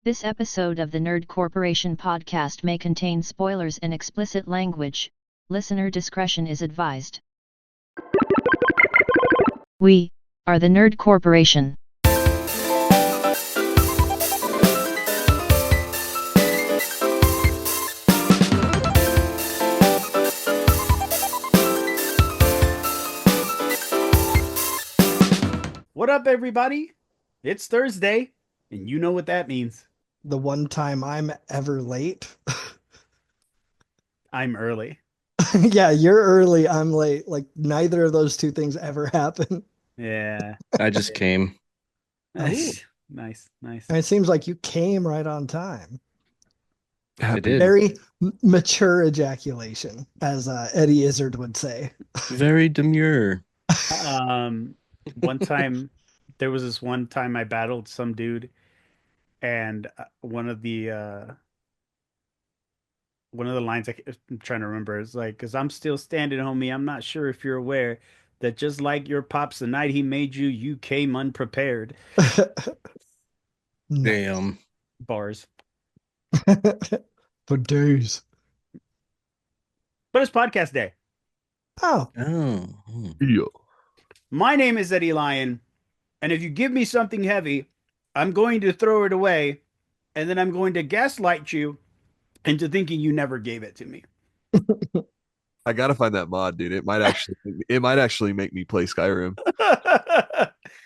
This episode of the Nerd Corporation podcast may contain spoilers and explicit language. Listener discretion is advised. We are the Nerd Corporation. What up, everybody? It's Thursday, and you know what that means. The one time I'm ever late. I'm early. Yeah, you're early, I'm late. Like neither of those two things ever happen. Yeah. I just came. Nice. Nice. And it seems like you came right on time. I did. Very mature ejaculation, as Eddie Izzard would say. Very demure. One time, there was this one time I battled some dude, and one of the lines I'm trying to remember is like, "'Cause I'm still standing, homie. I'm not sure if you're aware that just like your pops the night he made you, you came unprepared." Damn. Bars. For days. But it's podcast day. Oh. Yeah. My name is Eddie Lyon, and if you give me something heavy, I'm going to throw it away, and then I'm going to gaslight you into thinking you never gave it to me. I gotta find that mod, dude. It might actually make me play Skyrim.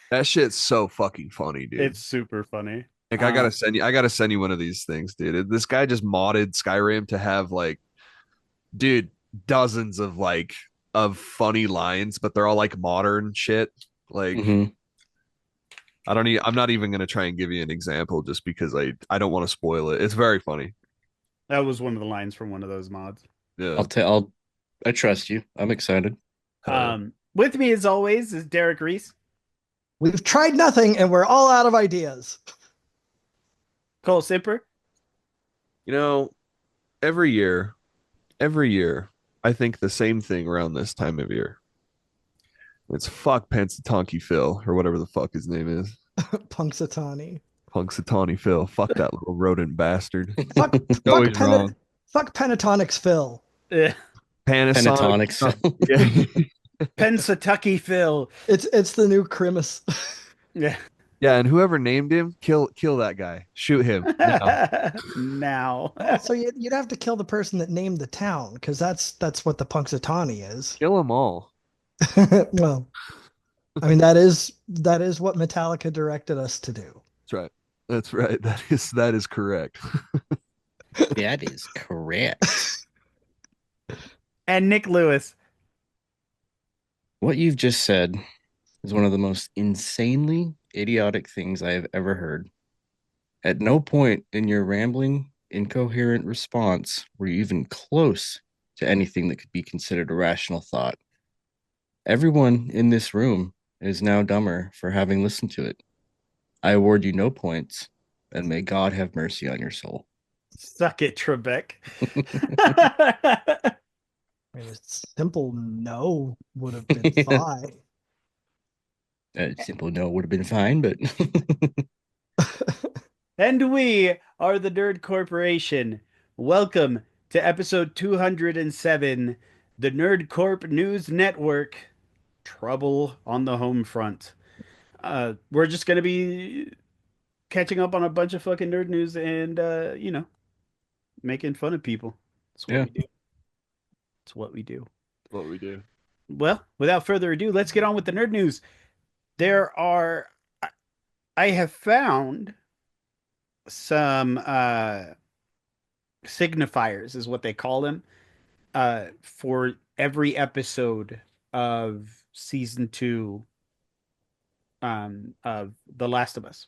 That shit's so fucking funny, dude. It's super funny. Like I gotta send you one of these things, dude. This guy just modded Skyrim to have like, dude, dozens of funny lines, but they're all like modern shit. Like I'm not even gonna try and give you an example just because I don't want to spoil it. It's very funny. That was one of the lines from one of those mods. Yeah. I trust you. I'm excited. With me as always is Derek Reese. We've tried nothing and we're all out of ideas. Cole Simper. You know, every year, I think the same thing around this time of year. It's fuck Pensatonki Phil, or whatever the fuck his name is. Punxsutawney. Punxsutawney Phil. Fuck that little rodent bastard. Fuck Always wrong. Fuck Pentatonics Phil. Panasonic. Pentatonics. Pensatucky Phil. It's the new Crimus. Yeah. Yeah, and whoever named him, kill that guy. Shoot him. Now. So you'd have to kill the person that named the town, because that's what the Punxsutawney is. Kill them all. Well, I mean that is what Metallica directed us to do. That's right. That is correct. That is correct. And Nick Lewis. What you've just said is one of the most insanely idiotic things I have ever heard. At no point in your rambling, incoherent response were you even close to anything that could be considered a rational thought. Everyone in this room is now dumber for having listened to it. I award you no points, and may God have mercy on your soul. Suck it, Trebek. I mean, a simple no would have been fine. A simple no would have been fine, but And we are the Nerd Corporation. Welcome to episode 207, the Nerd Corp News Network. Trouble on the Homefront. We're just going to be catching up on a bunch of fucking nerd news and, making fun of people. That's what we do. It's what we do. What we do. Well, without further ado, let's get on with the nerd news. I have found some signifiers, is what they call them, for every episode of season 2 of The Last of Us.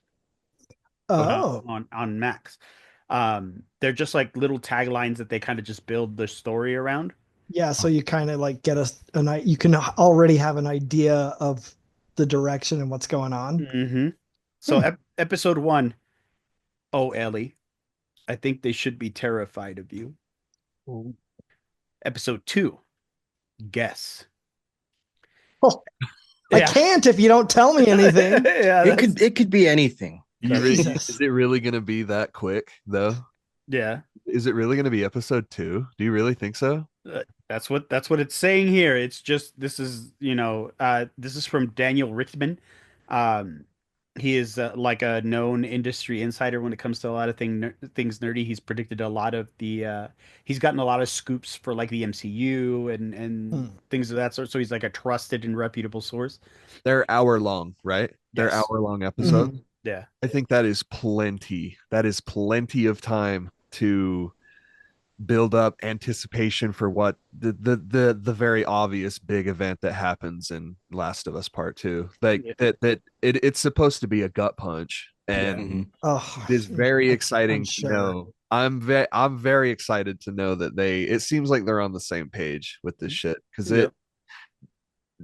On Max. They're just like little taglines that they kind of just build the story around. Yeah, so you kind of like get you can already have an idea of the direction and what's going on. Mm-hmm. So episode 1, oh Ellie, I think they should be terrified of you. Ooh. Episode 2, guess. Oh, I can't if you don't tell me anything. Yeah, it could be anything. Jesus. Is it really gonna be that quick though? Yeah. Is it really gonna be episode 2? Do you really think so? That's what it's saying here. It's just this is this is from Daniel Richtman. Um, he is like a known industry insider when it comes to a lot of things nerdy. He's predicted a lot of he's gotten a lot of scoops for like the MCU and Hmm. things of that sort. So he's like a trusted and reputable source. They're hour long, right? They're Yes. hour long episodes. Mhm. Yeah. I think that is plenty. That is plenty of time to build up anticipation for what the very obvious big event that happens in Last of Us Part 2. Like Yeah. it's supposed to be a gut punch, and Mhm. Oh, it is very I'm exciting to sure. know. I'm very excited to know that it seems like they're on the same page with this shit, because Yep.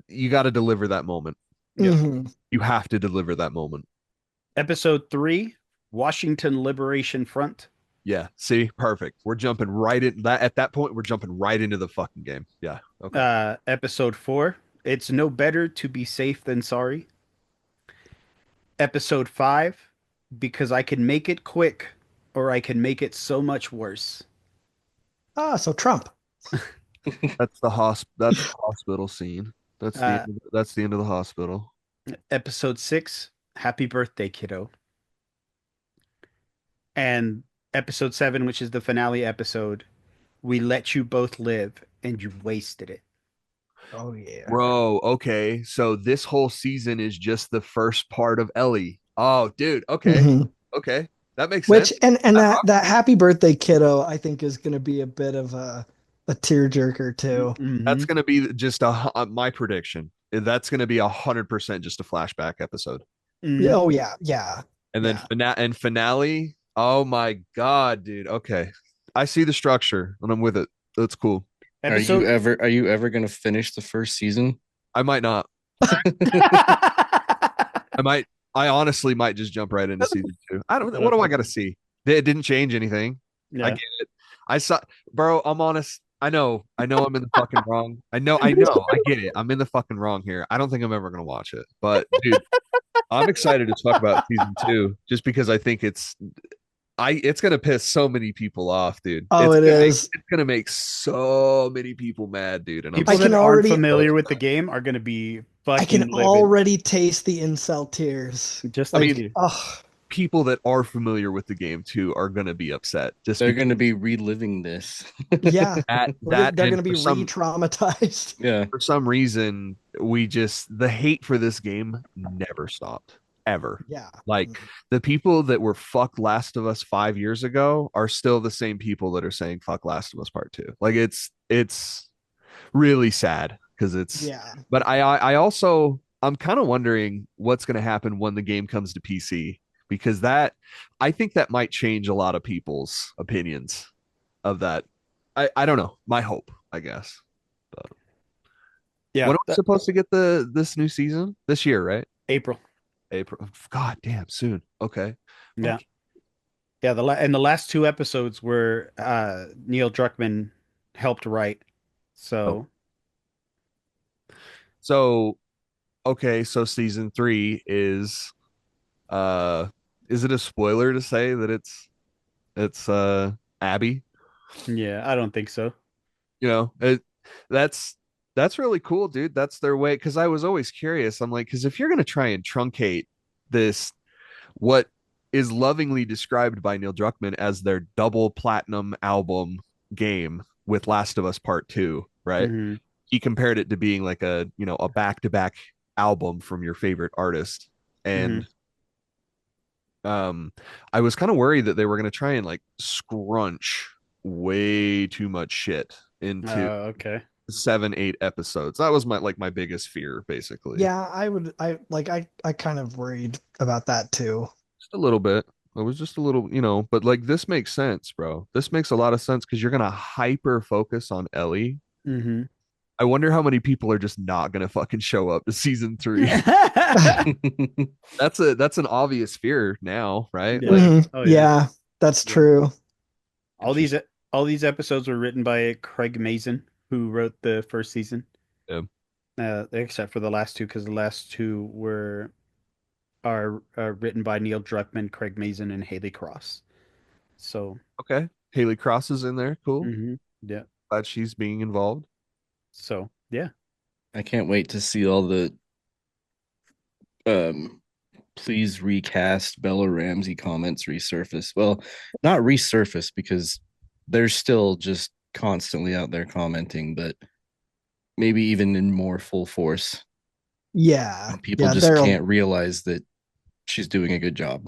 you got to deliver that moment. Yep. Mhm. You have to deliver that moment. Episode 3, Washington Liberation Front. Yeah. See, perfect. We're jumping right in that at that point. We're jumping right into the fucking game. Yeah. Okay. Episode 4, It's No Better to Be Safe Than Sorry. Episode 5, Because I Can Make It Quick or I Can Make It So Much Worse. So Trump. That's the hospital scene. Uh, That's the end of the hospital. Episode 6, Happy Birthday, Kiddo. And episode 7, which is the finale episode, We Let You Both Live and You Wasted It. Oh yeah. Bro, okay. So this whole season is just the first part of Ellie. Oh, dude. Okay. Mhm. Okay. That makes Which sense. and that happy birthday kiddo, I think is going to be a bit of a tearjerker too. That's Mhm. going to be just my prediction. That's going to be 100% just a flashback episode. Mhm. Oh yeah, yeah, And then yeah. finale. Oh my God, dude. Okay. I see the structure and I'm with it. That's cool. Episode Are you ever gonna finish the first season? I might not. I might. I honestly might just jump right into season 2. I don't. What do I got to see? It didn't change anything. I Yeah. get it. I saw, bro. I'm honest. I know. I'm in the fucking wrong. I know. I know. I get it. I'm in the fucking wrong here. I don't think I'm ever gonna watch it. But dude, I'm excited to talk about season 2 just because I think it's gonna piss so many people off, dude. Oh, it is. It's gonna make so many people mad, dude. And I'm People I that can aren't already familiar with the game are going to be I can fucking livid. already taste the incel tears. Just I like mean, you. Oh, people that are familiar with the game too are gonna be upset just They're because gonna be reliving this. yeah. that They're and going to be re-traumatized. Yeah. for some reason the hate for this game never stopped ever. Yeah. Like the people that were fuck Last of Us 5 years ago are still the same people that are saying fuck Last of Us Part 2. Like it's really sad because it's Yeah. but I also I'm kind of wondering what's going to happen when the game comes to PC, because that I think that might change a lot of people's opinions of that. I don't know. My hope, I guess. But Yeah. when are we supposed to get this new season? This year, right? April. April. God damn, soon. Okay. Yeah. Fuck. Yeah. And the last 2 episodes were Neil Druckmann helped write. Oh. So So okay, so season 3 is it a spoiler to say that it's Abby? yeah, I don't think so. You know, that's that's really cool, dude. That's their way. Because I was always curious. I'm like, because if you're gonna try and truncate this, what is lovingly described by Neil Druckmann as their double platinum album game with Last of Us Part 2, right? Mhm. He compared it to being like a back-to-back album from your favorite artist. And I was kind of worried that they were going to try and like scrunch way too much shit into Okay. 7 8 episodes. That was my biggest fear, basically. Yeah, I kind of worried about that too. Just a little bit. It was just a little, but like this makes sense, bro. This makes a lot of sense because you're gonna hyper focus on Ellie. Mm-hmm. I wonder how many people are just not gonna fucking show up to season 3. That's an obvious fear now, right? Yeah. Like, Mhm. Oh, yeah. Yeah, that's Yeah. true. all these episodes were written by Craig Mazin, who wrote the first season. Yeah. Except for the last 2, because the last 2 were are written by Neil Druckmann, Craig Mazin, and Haley Cross. So, Okay. Haley Cross is in there. Cool. yeah. Glad she's being involved. So, yeah. I can't wait to see all the um please recast Bella Ramsey comments resurface. Well, not resurface because they're still just constantly out there commenting, but maybe even in more full force. Yeah. And people Yeah, just can't realize that she's doing a good job.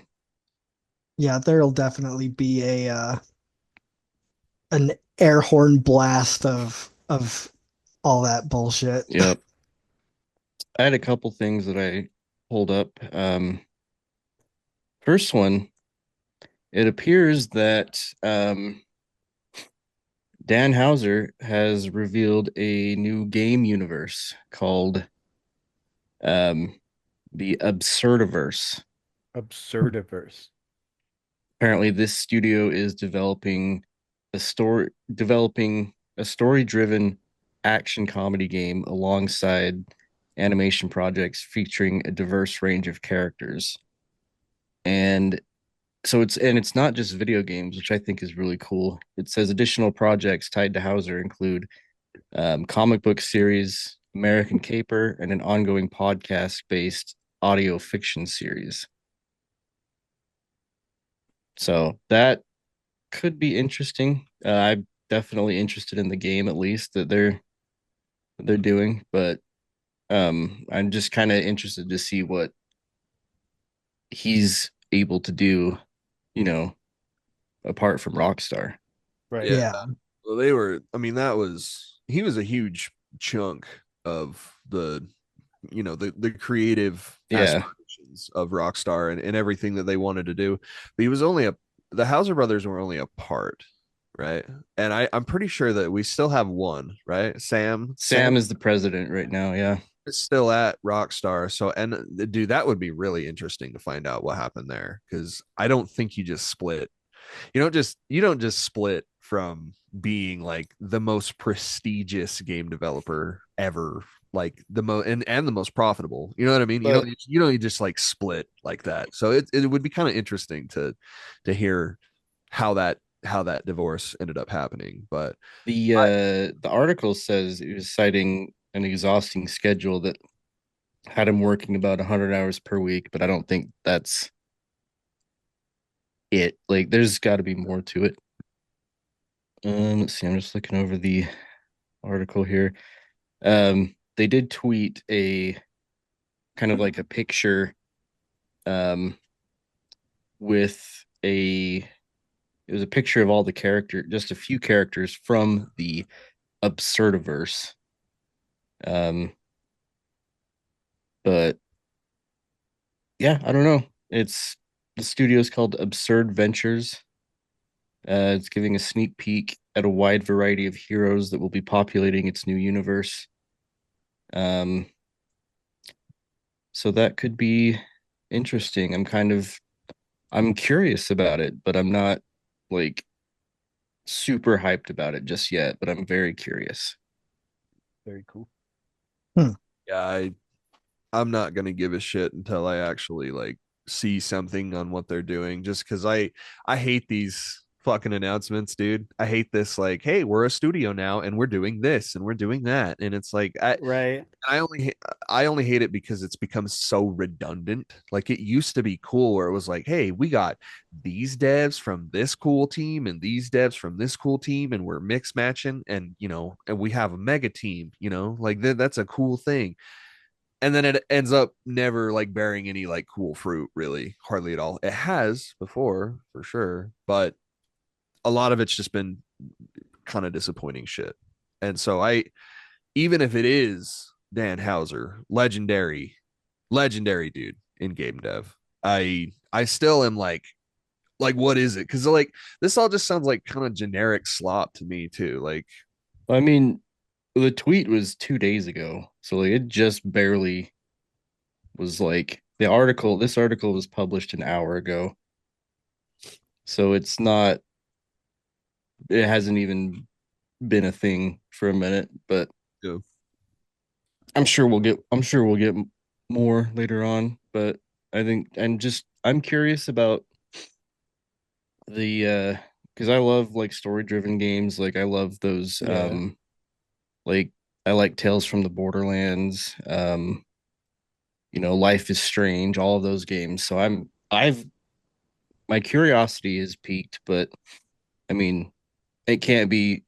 Yeah, there'll definitely be an air horn blast of all that bullshit. Yep. I had a couple things that I pulled up. First one, it appears that Dan Hauser has revealed a new game universe called um, the Absurdiverse. Absurdiverse. Apparently, this studio is developing a story-driven action comedy game alongside animation projects featuring a diverse range of characters. And it's not just video games, which I think is really cool. It says additional projects tied to Hauser include comic book series, American Caper, and an ongoing podcast based audio fiction series. So that could be interesting. I'm definitely interested in the game, at least that they're doing, but I'm just kind of interested to see what he's able to do, you know, apart from Rockstar. Right. Yeah. Yeah. Well, he was a huge chunk of the creative Yeah. aspirations of Rockstar and everything that they wanted to do. But the Hauser brothers were only a part, right? And I'm pretty sure that we still have one, right? Sam Is the president right now. Yeah. is still at Rockstar. So, and dude, that would be really interesting to find out what happened there, because I don't think you just split. You don't just split from being like the most prestigious game developer ever, like the most and the most profitable. You know what I mean? But You don't just like split like that. So it would be kind of interesting to hear how that divorce ended up happening. But the article says it was citing an exhausting schedule that had him working about 100 hours per week, but I don't think that's it. Like, there's got to be more to it. Let's see. I'm just looking over the article here. They did tweet a kind of like a picture, um, with it was a picture of all the just a few characters from the Absurdiverse. Um, but yeah, I don't know. The studio's called Absurd Ventures. It's giving a sneak peek at a wide variety of heroes that will be populating its new universe. Um, so that could be interesting. I'm curious about it, but I'm not like super hyped about it just yet, but I'm very curious. Very cool. yeah, I'm not gonna give a shit until I actually like see something on what they're doing. Just because I hate these fucking announcements, dude. I hate this like, hey, we're a studio now and we're doing this and we're doing that, and it's like Right. I only hate it because it's become so redundant. Like it used to be cool where it was like, hey, we got these devs from this cool team and these devs from this cool team, and we're mix matching, and and we have a mega team. Like that's a cool thing. And then it ends up never like bearing any like cool fruit, really, hardly at all. It has before for sure, but a lot of it's just been kind of disappointing shit. And so even if it is Dan Hauser, legendary dude in game dev, I still am like what is it? Because like this all just sounds like kind of generic slop to me too. Like I mean, the tweet was 2 days ago, so like it just barely was like this article was published an hour ago. So it hasn't even been a thing for a minute, but you know, I'm sure we'll get more later on, but I think I'm curious about the because I love like story driven games. Like I love those Yeah. like I like Tales from the Borderlands, Life is Strange, all of those games. So I've my curiosity is piqued, but I mean it can't be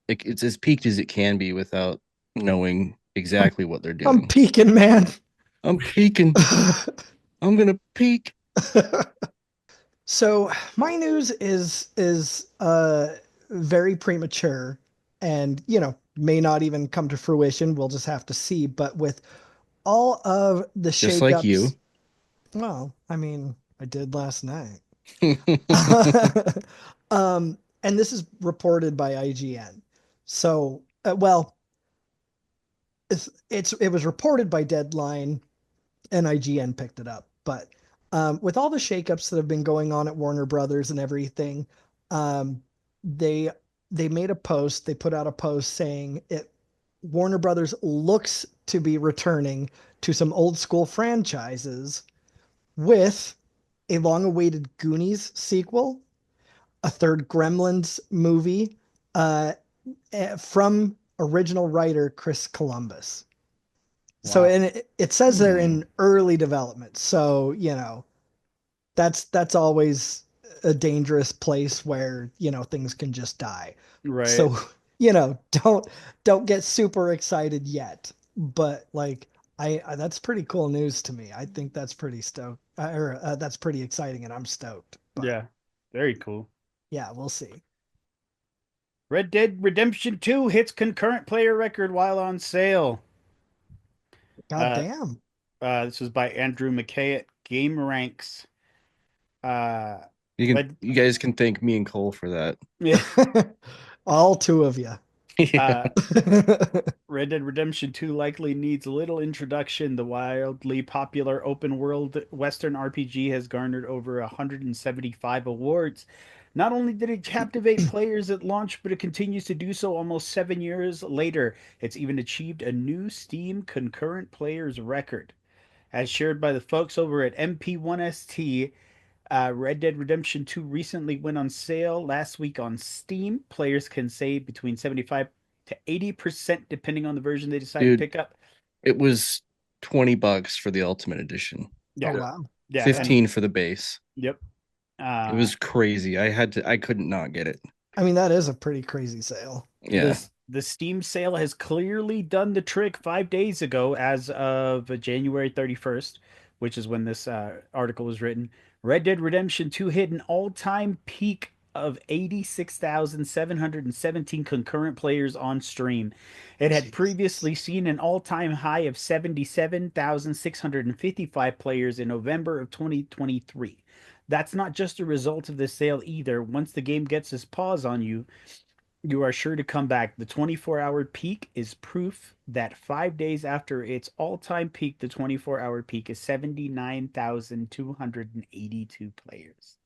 it's as peaked as it can be without knowing exactly what they're I'm doing. peeking, man. I'm peeking. I'm gonna peek. So my news is very premature and may not even come to fruition. We'll just have to see. But with all of the Just like you. shakeups, well, I mean, I did last night. And this is reported by IGN. So, well, it was reported by Deadline, and IGN picked it up. But with all the shakeups that have been going on at Warner Brothers and everything, um, they they made a post. They put out a post saying it. Warner Brothers looks to be returning to some old school franchises with a long-awaited Goonies sequel, a third Gremlins movie, uh, from original writer Chris Columbus. So, Wow. and it says they're Hmm. in early development. So, that's always a dangerous place where, things can just die. Right. So, don't get super excited yet. But like, that's pretty cool news to me. I think that's pretty stoked, or that's pretty exciting, and I'm stoked. But Yeah. Very cool. yeah, we'll see. Red Dead Redemption 2 hits concurrent player record while on sale. God Uh, damn. this was by Andrew McKay at Game Ranks. Uh, Red, You guys can thank me and Cole for that. yeah, All two of you. uh, Red Dead Redemption 2 likely needs little introduction. The wildly popular open world Western RPG has garnered over 175 awards. Not only did it captivate players at launch, but it continues to do so almost 7 years later. It's even achieved a new Steam concurrent players record. As shared by the folks over at MP1ST, Red Dead Redemption 2 recently went on sale last week on Steam. Players can save between 75 to 80% depending on the version they decide to Dude, pick up. it was $20 for the Ultimate Edition. Oh, Yeah. wow. Yeah. And 15 for the base. yep. It Uh, was crazy. I couldn't not get it. I mean, that is a pretty crazy sale. Yeah. the Steam sale has clearly done the trick 5 days ago, as of January 31st, which is when this article was written. Red Dead Redemption 2 hit an all time peak of 86,717 concurrent players on stream. It had Jesus. previously seen an all time high of 77,655 players in November of 2023. That's not just a result of the sale either. Once the game gets its paws on you, you are sure to come back. The 24-hour peak is proof that 5 days after its all-time peak, the 24-hour peak is 79,282 players.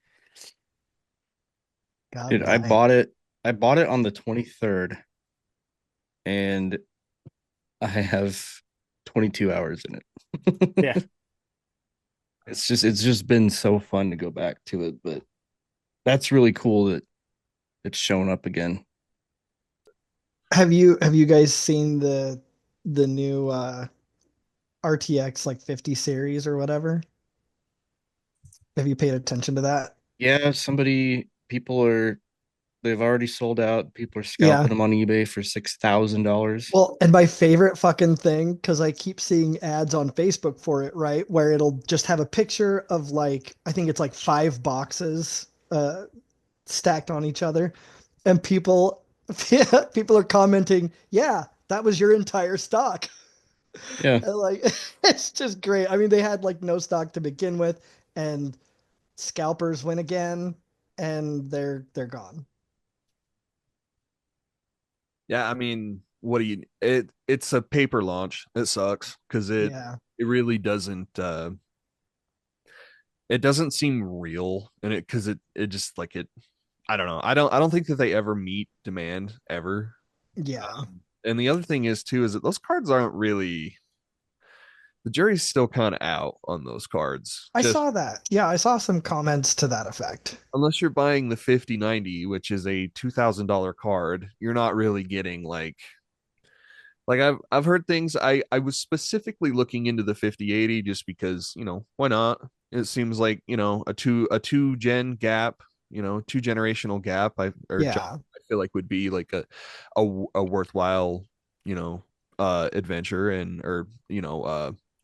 God Dude, I dang. bought it. I bought it on the 23rd and I have 22 hours in it. Yeah. It's just been so fun to go back to it, but that's really cool that it's shown up again. Have you guys seen the new RTX like 50 series or whatever? Have you paid attention to that? Yeah, they've already sold out. People are Yeah. scalping them on eBay for $6,000. Well, and my favorite fucking thing, because I keep seeing ads on Facebook for it, right? Where it'll just have a picture of like, I think it's like five boxes stacked on each other. And people are commenting, yeah, that was your entire stock. Yeah. And like it's just great. I mean, they had like no stock to begin with, and scalpers win again, and they're gone. Yeah, I mean, what do you it's a paper launch. It sucks because Yeah. it really doesn't it doesn't seem real and it because it just like it I don't know. I don't think that they ever meet demand ever. Yeah. And the other thing is too is that those cards aren't really The jury's still kind of out on those cards. I Just saw that. Yeah, I saw some comments to that effect. unless you're buying the 5090, which is a $2,000 card, you're not really getting like I've heard things. I was specifically looking into the 5080 just because, why not? It seems like, a two gen gap, two generational gap or jump, Yeah. I feel like would be like a worthwhile, you know, adventure and or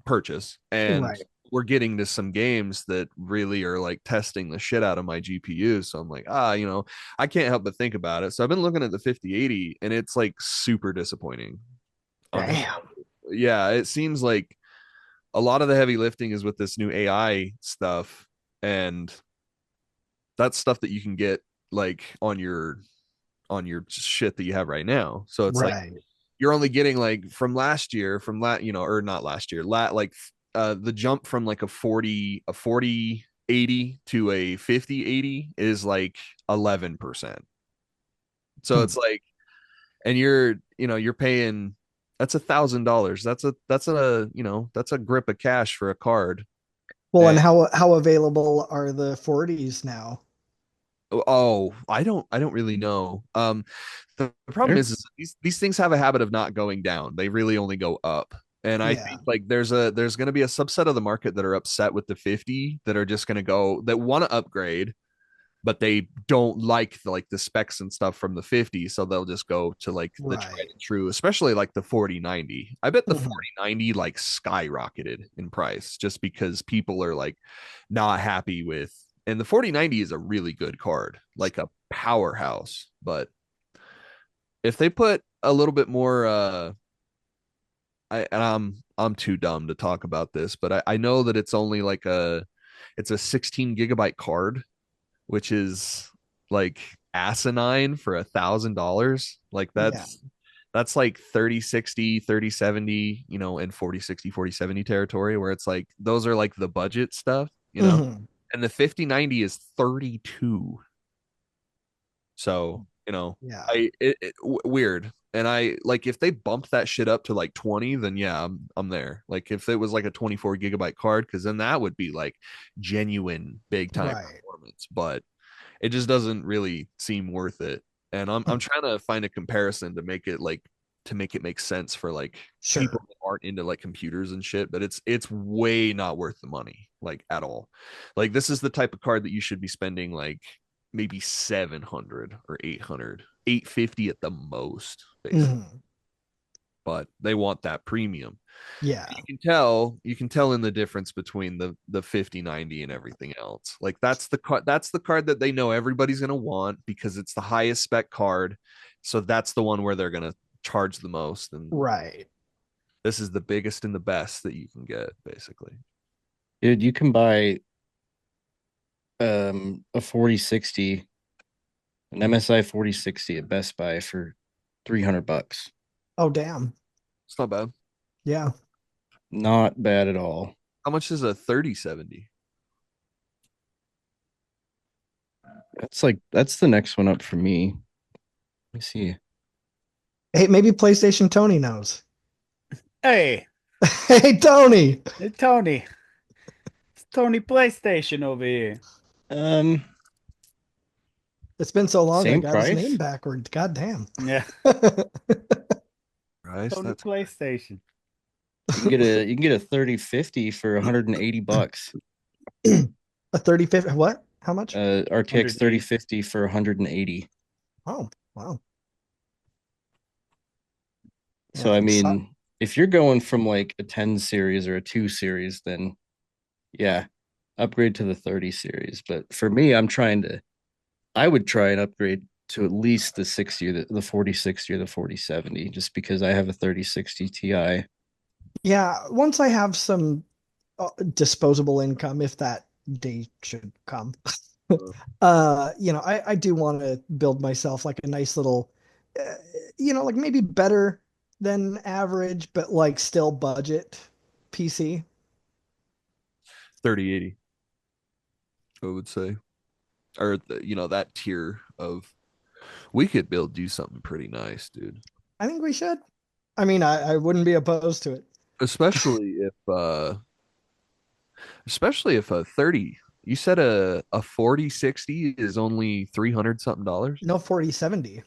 purchase. And Right. we're getting to some games that really are like testing the shit out of my GPU. So I'm like, I can't help but think about it. So I've been looking at the 5080 and it's like super disappointing on how, Damn. yeah, it seems like a lot of the heavy lifting is with this new AI stuff, and that's stuff that you can get like on your shit that you have right now. So it's like Right. you're only getting like from last year, or not last year, like the jump from like a 40 80 to a 50 80 is like 11%. So Hmm. it's like, and you're paying, that's $1,000. That's a grip of cash for a card. Well, and And how available are the 40s now? oh, I don't really know. The problem They're is these things have a habit of not going down. They really only go up. And I Yeah. think like there's going to be a subset of the market that are upset with the 50 that are just going to go, that want to upgrade, but they don't like the specs and stuff from the 50, so they'll just go to like the tried Right. and true, especially like the 4090. I bet the Mhm. 4090 like skyrocketed in price just because people are like not happy with, and the 4090 is a really good card, like a powerhouse. But if they put a little bit more I'm too dumb to talk about this, but I know that it's only like it's a 16 gigabyte card, which is like asinine for $1,000. Like Yeah. that's like 3060, 3070, and 4060, 4070 territory, where it's like those are like the budget stuff. Hmm. And the 5090 is 32. So, Yeah. weird. And I like, if they bumped that shit up to like 20, then yeah, I'm there. Like if it was like a 24 gigabyte card, because then that would be like genuine big time Right. performance. But it just doesn't really seem worth it. And I'm trying to find a comparison to make it make sense for like people Sure. that aren't into like computers and shit, but it's way not worth the money, like at all. Like this is the type of card that you should be spending like maybe 700 or 800, 850 at the most, basically. Hmm. But they want that premium. Yeah. You can tell in the difference between the 5090 and everything else. Like that's the card that they know everybody's going to want because it's the highest spec card. So that's the one where they're going to charge the most, and Right. this is the biggest and the best that you can get, basically. dude, you can buy a 4060, an MSI 4060 at Best Buy for $300. Oh, damn. It's not bad. Yeah. Not bad at all. How much is a 3070? That's the next one up for me. Let me see. Hey, maybe PlayStation Tony knows. Hey, Hey, Tony. hey, Tony. It's Tony PlayStation over here. Um, It's been so long, I Same got his name price. backwards. God damn. Yeah, Price? Tony That's PlayStation. You can get a 3050 for $180. A 3050. What? How much? RTX 180. 3050 for 180. Oh, wow. So Yeah. I mean, if you're going from like a 10 series or a 2 series, then yeah, upgrade to the 30 series. But for me, I would try and upgrade to at least the 60 or the 4060 or the 4070, just because I have a 3060 Ti. Yeah. Once I have some disposable income, if that day should come, I do want to build myself like a nice little, uh, like maybe better than average, but like still budget PC. 3080, I would say. Or that tier of, we could do something pretty nice, dude. I think we should. I mean, I wouldn't be opposed to it. especially if a 30, you said a 4060 is only 300 something dollars. No, 4070,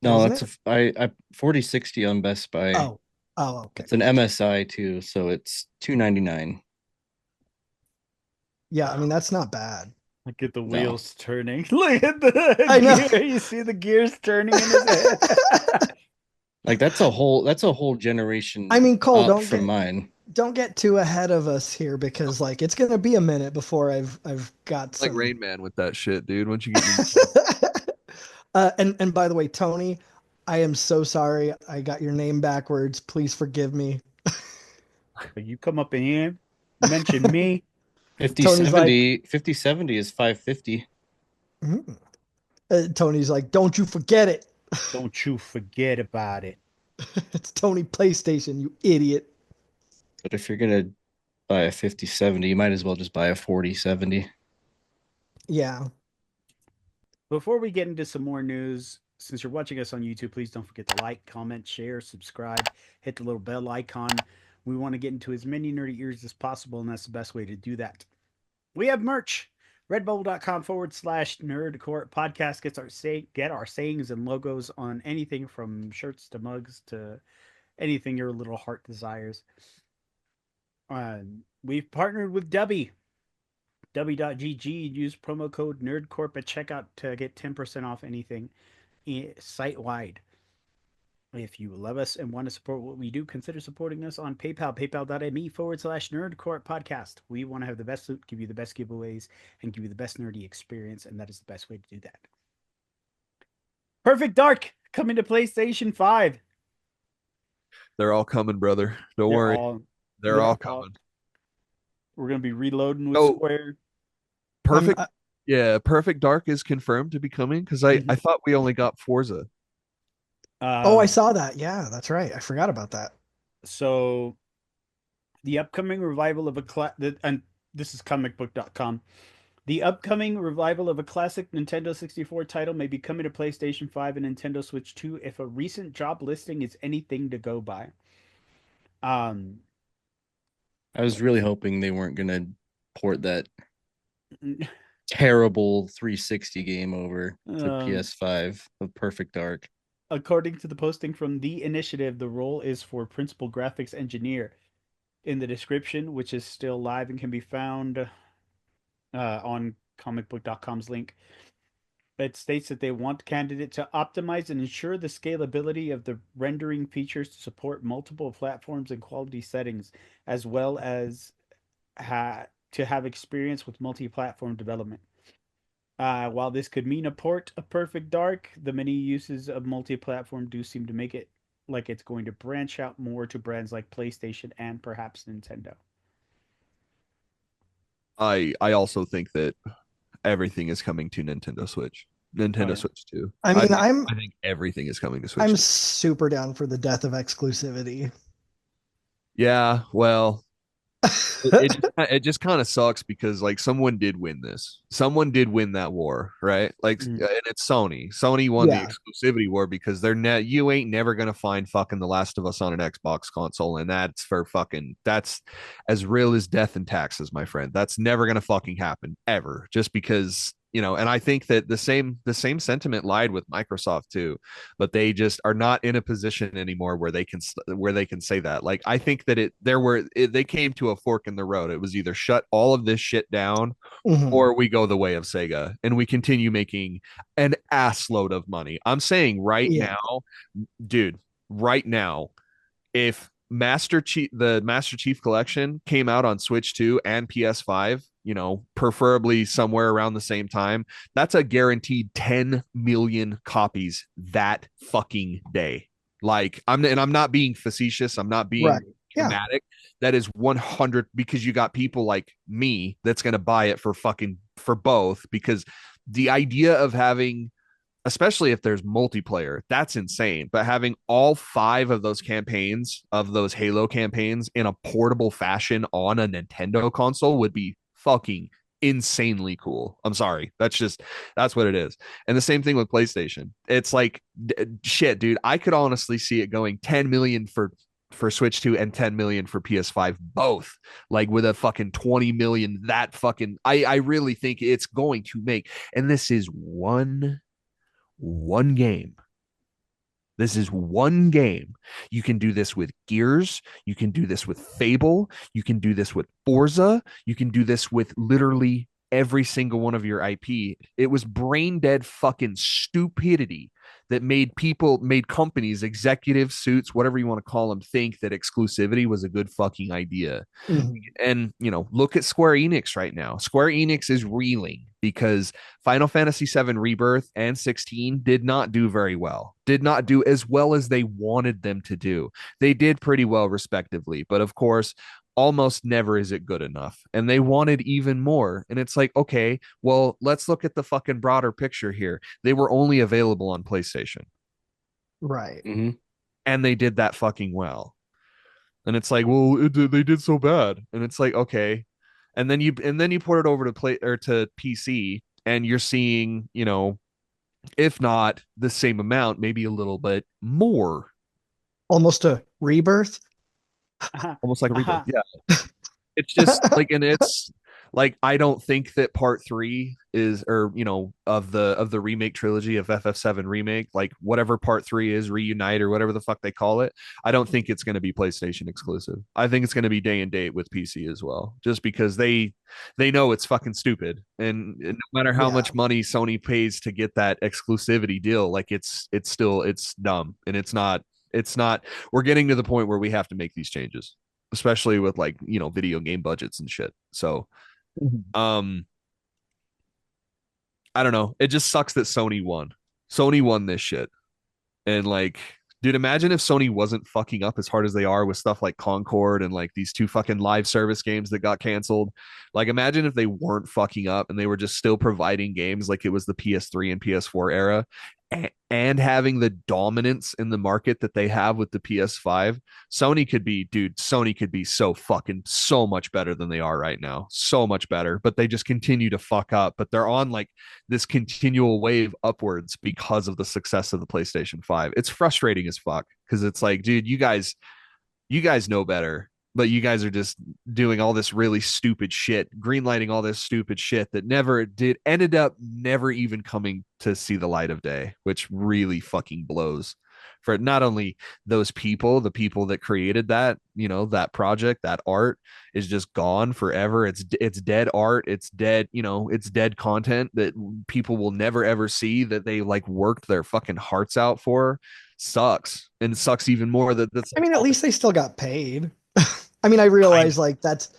No, wasn't it's it? I 4060 on Best Buy. Oh, oh, okay. It's an MSI too, so it's 299. Yeah, I mean that's not bad. Look at the No. wheels turning. Look at the I know. gear. You see the gears turning in his head. Like that's a whole generation I mean, Cole, up from mine. don't get too ahead of us here because like it's gonna be a minute before I've got Like some. Rain Man with that shit, dude. Once you get me, And by the way, Tony, I am so sorry. I got your name backwards. Please forgive me. You come up in here, mention me. Tony's like, 5070 is 550. "Mm." Tony's like, don't you forget it. Don't you forget about it. It's Tony PlayStation, you idiot. But if you're gonna buy a 5070, you might as well just buy a 4070. Yeah. Before we get into some more news, since you're watching us on YouTube, please don't forget to like, comment, share, subscribe, hit the little bell icon. We want to get into as many nerdy ears as possible, and that's the best way to do that. We have merch. Redbubble.com/nerdcore podcast get our sayings and logos on anything from shirts to mugs to anything your little heart desires. We've partnered with Dubby. Dubby.gg. Use promo code NerdCorp at checkout to get 10% off anything site wide. If you love us and want to support what we do, consider supporting us on PayPal, paypal.me/nerdcore podcast. We want to have the best loot, give you the best giveaways, and give you the best nerdy experience, and that is the best way to do that. Perfect Dark coming to PlayStation 5. they're all coming, brother. Don't They're worry. all They're all coming. We're gonna be reloading with Oh, Square. Perfect. Yeah, Perfect Dark is confirmed to be coming because I thought we only got Forza. Oh, I saw that. Yeah, that's right. I forgot about that. So the upcoming revival of and this is comicbook.com. The upcoming revival of a classic Nintendo 64 title may be coming to PlayStation 5 and Nintendo Switch 2 if a recent job listing is anything to go by. I was really hoping they weren't gonna port that terrible 360 game over to PS5 of Perfect Dark. According to the posting from The Initiative, the role is for Principal Graphics Engineer. In the description, which is still live and can be found on comicbook.com's link, it states that they want candidate to optimize and ensure the scalability of the rendering features to support multiple platforms and quality settings, as well as to have experience with multi-platform development. While this could mean a port of Perfect Dark, the many uses of multi-platform do seem to make it like it's going to branch out more to brands like PlayStation and perhaps Nintendo. I also think that everything is coming to Nintendo Switch. Nintendo Switch 2. I mean, I think everything is coming to Switch. I'm 2. super down for the death of exclusivity. Yeah, well, it just kind of sucks because like someone did win this. Someone did win that war, right? Like, and it's Sony. Sony won the exclusivity war because you ain't never gonna find fucking The Last of Us on an Xbox console, and that's as real as death and taxes, my friend. That's never gonna fucking happen ever, just because. And I think that the same sentiment lied with Microsoft too, but they just are not in a position anymore where they can say that. Like I think that they came to a fork in the road. It was either shut all of this shit down or we go the way of Sega and we continue making an ass load of money. I'm saying now, dude, right now, if the Master Chief Collection came out on Switch 2 and PS5, preferably somewhere around the same time, that's a guaranteed 10 million copies that fucking day. Like I'm not being facetious, I'm not being dramatic. That is 100, because you got people like me that's going to buy it for both, because the idea of having, especially if there's multiplayer, that's insane. But having all 5 of those campaigns, of those Halo campaigns, in a portable fashion on a Nintendo console would be fucking insanely cool. I'm sorry. That's what it is. And the same thing with PlayStation. It's like, shit, dude, I could honestly see it going 10 million for for Switch 2 and 10 million for PS5 both, like with a fucking 20 million. That fucking I really think it's going to make, and this is one game. This is one game. You can do this with Gears. You can do this with Fable. You can do this with Forza. You can do this with literally every single one of your IP. It was brain dead fucking stupidity that made companies, executive suits, whatever you want to call them, think that exclusivity was a good fucking idea. Mhm. And, look at Square Enix right now. Square Enix is reeling because Final Fantasy VII Rebirth and 16 did not do very well, did not do as well as they wanted them to do. They did pretty well, respectively. But of course, almost never is it good enough. And they wanted even more. And it's like, okay, well, let's look at the fucking broader picture here. They were only available on PlayStation. Right. Mm-hmm. And they did that fucking well. And it's like, well, they did so bad. And it's like, okay. And then you put it over to to PC, and you're seeing, if not the same amount, maybe a little bit more. Almost a rebirth. Almost like a rebirth. Yeah. It's just like, and it's like, I don't think that part 3 is, or of the remake trilogy of FF7 remake, like whatever part 3 is, Reunite or whatever the fuck they call it, I don't think it's going to be PlayStation exclusive. I think it's going to be day and date with PC as well, just because they know it's fucking stupid, and no matter how much money Sony pays to get that exclusivity deal, like it's dumb, and it's not we're getting to the point where we have to make these changes, especially with like video game budgets and shit. So I don't know, it just sucks that Sony won this shit. And like, dude, imagine if Sony wasn't fucking up as hard as they are with stuff like Concord and like these 2 fucking live service games that got canceled. Like, imagine if they weren't fucking up and they were just still providing games like it was the PS3 and PS4 era, and having the dominance in the market that they have with the PS5. Sony could be so much better than they are right now. So much better, but they just continue to fuck up. But they're on like this continual wave upwards because of the success of the PlayStation 5. It's frustrating as fuck, because it's like, dude, you guys know better, but you guys are just doing all this really stupid shit, greenlighting all this stupid shit that ended up never even coming to see the light of day, which really fucking blows for not only those people, the people that created that, that project, that art is just gone forever. It's dead art. It's dead, it's dead content that people will never ever see, that they like worked their fucking hearts out for. Sucks. And it sucks even more that's, I mean, at least they still got paid. I mean, I realize like that's,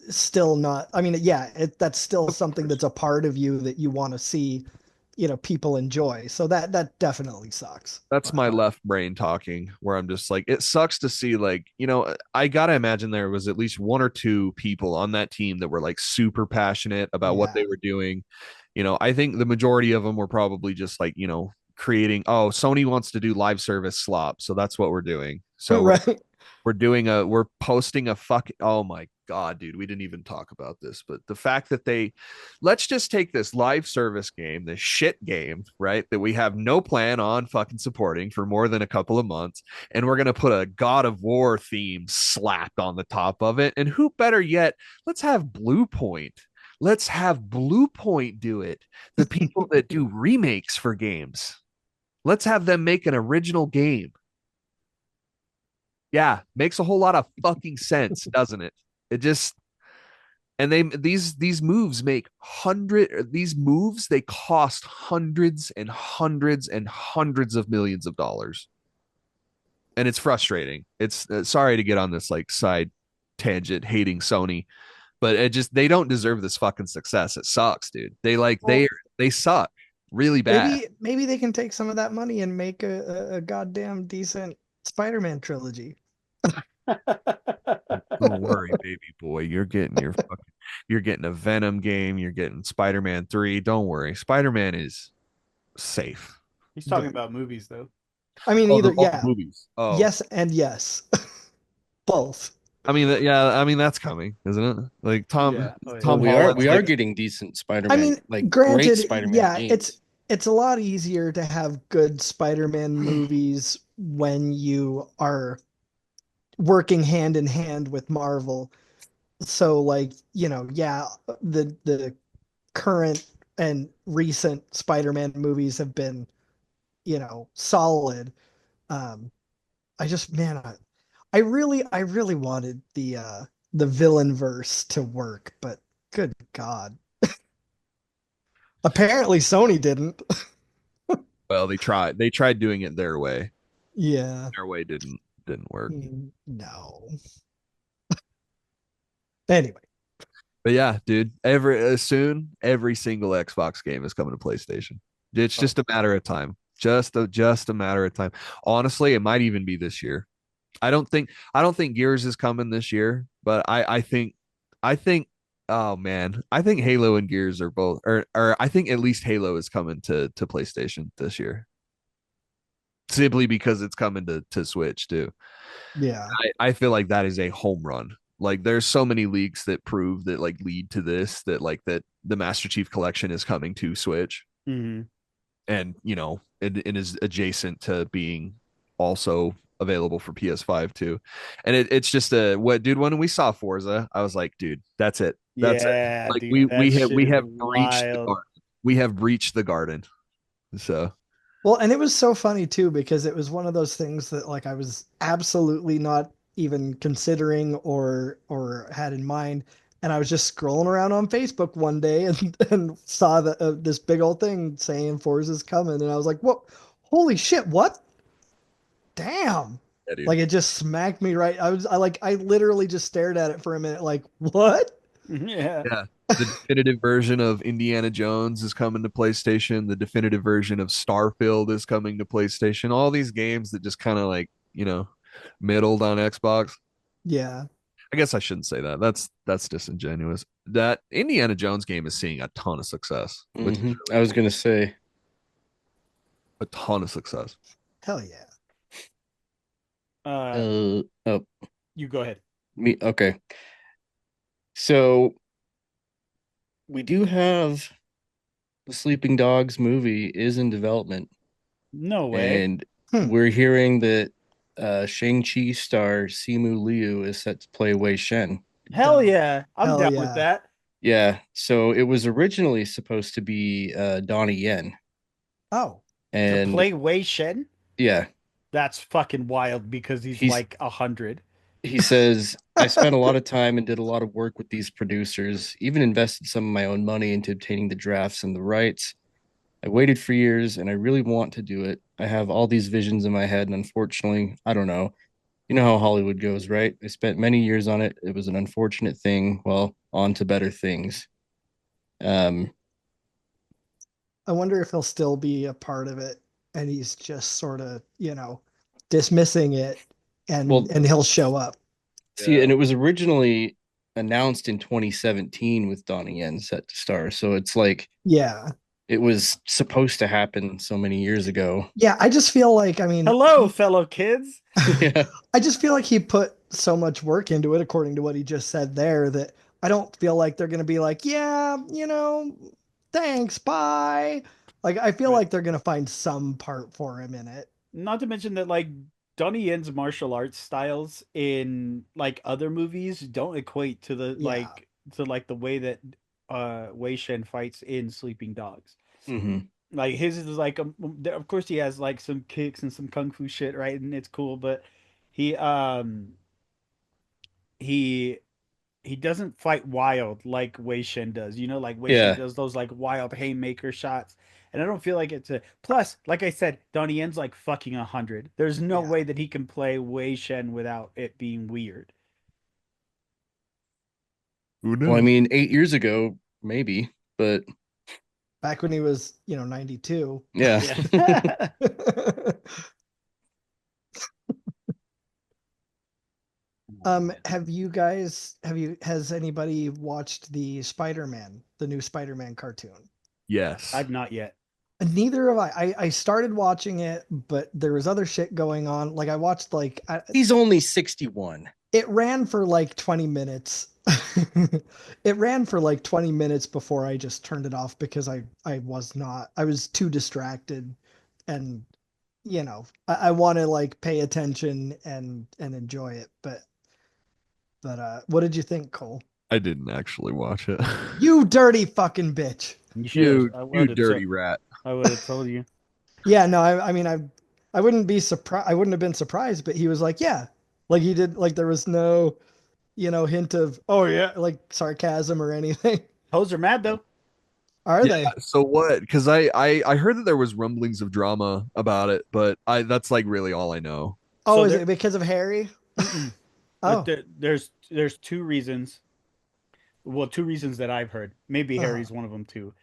still not, I mean, yeah, that's still something that's a part of you that you want to see, people enjoy. So that definitely sucks. That's my left brain talking, where I'm just like, it sucks to see, like, I gotta imagine there was at least 1 or 2 people on that team that were like super passionate about what they were doing. I think the majority of them were probably just like, creating, oh, Sony wants to do live service slop, so that's what we're doing. So right. we're posting a fucking, oh my God, dude, we didn't even talk about this, but the fact that let's just take this live service game, this shit game, right, that we have no plan on fucking supporting for more than a couple of months, and we're going to put a God of War theme slapped on the top of it. And who better yet, let's have Blue Point. Let's have Blue Point do it. The people that do remakes for games. Let's have them make an original game. Yeah, makes a whole lot of fucking sense, doesn't it? It just, and these moves they cost hundreds and hundreds and hundreds of millions of dollars. And it's frustrating. It's sorry to get on this like side tangent hating Sony, but they don't deserve this fucking success. It sucks, dude. They suck really bad. Maybe they can take some of that money and make a goddamn decent Spider-Man trilogy. Don't worry, baby boy. You're getting a Venom game. You're getting Spider-Man 3. Don't worry. Spider-Man is safe. He's talking about movies, though. I mean, the movies. Oh. Yes and yes. Both. I mean, that's coming, isn't it? Like Tom we are getting decent Spider-Man. I mean, like granted, great Spider-Man games. it's a lot easier to have good Spider-Man movies when you are working hand in hand with Marvel. So like, yeah, the current and recent Spider-Man movies have been, solid. Um, I just, man, I really wanted the villain verse to work, but good God. Apparently Sony didn't. Well, they tried. They tried doing it their way. Yeah. Their way didn't work. No. Anyway, But yeah, dude, soon every single Xbox game is coming to PlayStation. It's just a matter of time. Just a matter of time. Honestly, it might even be this year. I don't think Gears is coming this year, but I think oh man, I think Halo and Gears are both or I think at least Halo is coming to PlayStation this year. Simply because it's coming to Switch too. yeah. I feel like that is a home run. Like there's so many leaks that prove that like lead to this that the Master Chief Collection is coming to Switch Mm-hmm. and it is adjacent to being also available for PS5 too. And it's just dude, when we saw Forza, I was like, dude, that's it. That's it. Yeah, Like dude, that shit we is have breached the wild. garden. We have breached the garden. So Well, and it was so funny too because it was one of those things that like I was absolutely not even considering or had in mind, and I was just scrolling around on Facebook one day and saw this big old thing saying Forza's coming, and I was like, "Whoa, holy shit, what? Damn!" yeah, dude. Like it just smacked me right. I literally just stared at it for a minute, like, "What?" Yeah. Yeah. The definitive version of Indiana Jones is coming to PlayStation. The definitive version of Starfield is coming to PlayStation. All these games that just kind of like, middled on Xbox. Yeah. I guess I shouldn't say that. That's disingenuous. That Indiana Jones game is seeing a ton of success, which is Mhm. I really was cool. gonna say, A ton of success. Hell yeah. oh, You go ahead. me. Okay, so we do have the Sleeping Dogs movie is in development, No way. and Hmm. we're hearing that Shang-Chi star Simu Liu is set to play Wei Shen. Hell Dope. yeah. I'm Hell down with yeah. that. Yeah, so it was originally supposed to be Donnie Yen, Oh, To and play Wei Shen? yeah, That's fucking wild because he's he's like 100. he says, I spent a lot of time and did a lot of work with these producers, even invested some of my own money into obtaining the drafts and the rights. I waited for years and I really want to do it. I have all these visions in my head, and unfortunately, I don't know. You know how Hollywood goes, right? I spent many years on it. It was an unfortunate thing. Well, on to better things. Um, I wonder if he'll still be a part of it and he's just sort of, dismissing it and well, and he'll show up. see, and it was originally announced in 2017 with Donnie Yen set to star. So it's like Yeah. it was supposed to happen so many years ago. Yeah, I just feel like, I mean, Hello, fellow kids. Yeah. I just feel like he put so much work into it, according to what he just said there, that I don't feel like they're going to be like, yeah, thanks, bye. Like, I feel Right. like they're going to find some part for him in it. Not to mention that like Donnie Yen's martial arts styles in like other movies don't equate to the Yeah. the way that Wei Shen fights in Sleeping Dogs. Hmm. Like his is like of course he has like some kicks and some kung fu shit, right? And it's cool, but he he he doesn't fight wild like Wei Shen does. Like Wei Shen Yeah. does those like wild haymaker shots. And I don't feel like it's a plus, like I said, Donnie Yen's like fucking 100. There's no Yeah. way that he can play Wei Shen without it being weird. Who Well, I knows? mean, 8 years ago, maybe, but Back when he was, 92. yeah. Yeah. Has anybody watched the new Spider-Man cartoon? Yes. I've not yet. Neither have I. I started watching it, but there was other shit going on. Like I watched He's only 61. it ran for like 20 minutes. It ran for like 20 minutes before I just turned it off because I was too distracted and I want to like pay attention and enjoy it. But what did you think, Cole? I didn't actually watch it. You dirty fucking bitch. You should. You dirty rat. I would have told you. Yeah, no, I mean, I wouldn't be surprised. I wouldn't have been surprised, but he was like, yeah, like he did, like there was no, hint of, oh yeah, like sarcasm or anything. Hoes are mad though. Are Yeah, they? so what? Because I heard that there was rumblings of drama about it, but that's like really all I know. Oh, So is there- it because of Harry? But Oh, there's two reasons. Well, two reasons that I've heard. Maybe Uh-huh. Harry's one of them too.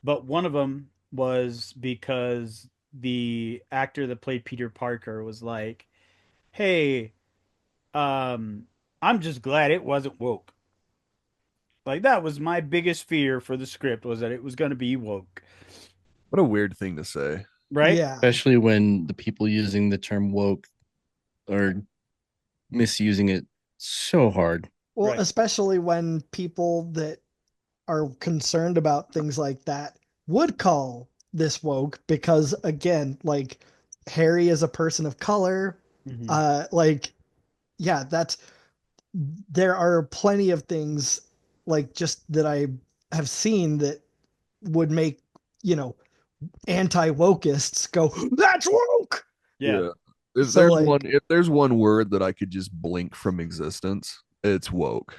But one of them was because the actor that played Peter Parker was like, "Hey, um, I'm just glad it wasn't woke." Like that was my biggest fear for the script was that it was going to be woke, What a weird thing to say. right? yeah. Especially when the people using the term woke are misusing it so hard. Well, Right. especially when people that are concerned about things like that would call this woke because again, like Harry is a person of color. Mhm. Like, yeah, there are plenty of things like just that I have seen that would make, anti-wokeists go, that's woke. Yeah. If So there's like, if there's one word that I could just blink from existence, it's woke.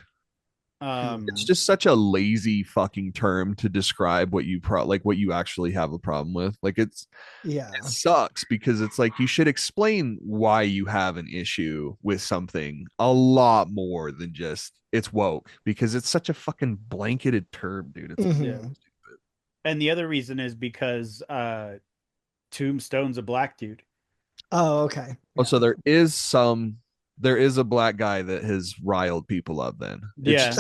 It's just such a lazy fucking term to describe what you what you actually have a problem with. Like it yeah. sucks because it's like you should explain why you have an issue with something a lot more than just it's woke because it's such a fucking blanketed term, dude. It's Yeah. Mhm. And the other reason is because Tombstone's a black dude. Oh, okay. so there is a black guy that has riled people up then. Yeah.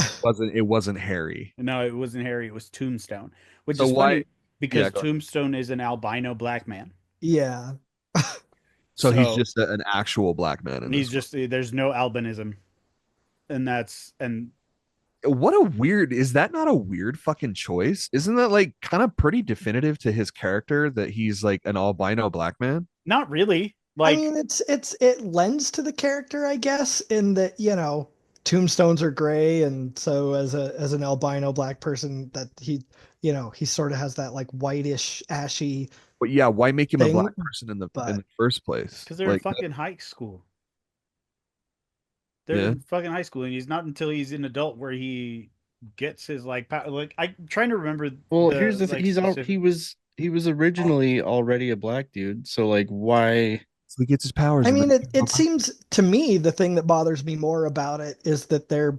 It wasn't Harry. No, it wasn't Harry, it was Tombstone. Which So is why funny because go ahead. Tombstone is an albino black man. Yeah. So he's just an actual black man in he's this just there's no albinism. And what a weird is that not a weird fucking choice? Isn't that like kind of pretty definitive to his character that he's like an albino black man? not really. I Like mean, it lends to the character, I guess, in that, tombstones are gray, and so as an albino black person, that he sort of has that like whitish, ashy But yeah, why make him a thing. black person in But the first place? because they're in Like fucking high school. They're yeah. in fucking high school, and he's not until he's an adult where he gets his like like I'm trying to remember Well, the here's the thing. like specific. He was originally already a black dude. So like why So he gets his powers. I and mean, then- it seems to me the thing that bothers me more about it is that they're